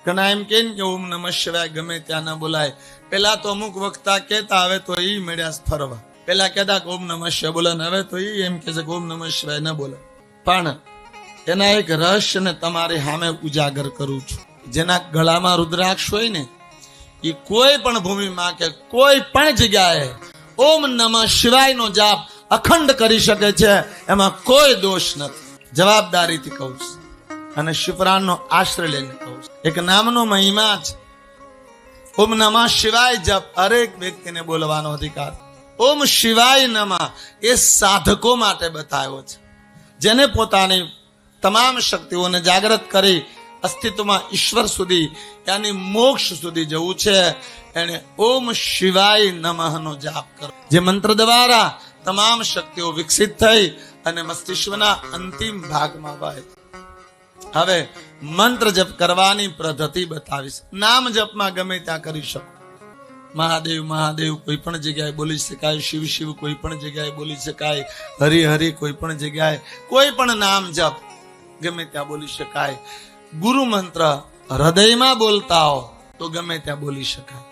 ઘણા એમ કે ઓમ નમઃ શિવાય ગમે ત્યાં ન બોલાય. પેલા તો અમુક વક્તા કહેતા, હવે તો ઈ મળ્યા ફરવા. પેલા કહેતા ઓમ નમઃ શિવાય બોલે, હવે તો ઈ એમ કે છે કે ઓમ નમઃ શિવાય ન બોલે. પણ એના એક રહસ્યને તમારી સામે ઉજાગર કરું છું. જેના ગળામાં રુદ્રાક્ષ હોય ને, એ કોઈ પણ ભૂમિમાં કે કોઈ પણ જગ્યાએ ઓમ નમઃ શિવાય નો જાપ અખંડ કરી શકે છે. એમાં કોઈ દોષ નથી. જવાબદારીથી કહું છું અને શિવપુરાણનો આશ્રય લઈને કહું છું. એક નામનો મહિમા છે. ઓમ નમઃ શિવાય જપ હરેક વ્યક્તિને બોલવાનો અધિકાર. ઓમ શિવાય નમઃ એ સાધકો માટે બતાવ્યો છે, જેને પોતાની તમામ શક્તિઓને જાગૃત કરી અસ્તિત્વમાં ઈશ્વર સુધી યાની મોક્ષ સુધી જવું છે. એને ઓમ શિવાય નમઃ નો જાપ કરો, જે મંત્ર દ્વારા તમામ શક્તિઓ વિકસિત થઈ અને મસ્તિષ્કના અંતિમ ભાગમાં વહે. હવે મંત્ર જપ કરવાની પદ્ધતિ બતાવીશ. નામ જપમાં ગમે ત્યાં કરી શકો. મહાદેવ મહાદેવ કોઈ પણ જગ્યાએ બોલી શકાય, શિવ શિવ કોઈ પણ જગ્યાએ બોલી શકાય, હરિ હરિ કોઈ પણ જગ્યાએ, કોઈ પણ નામ જપ ગમે ત્યાં બોલી શકાય. ગુરુ મંત્ર હૃદયમાં બોલતા હો તો ગમે ત્યાં બોલી શકાય.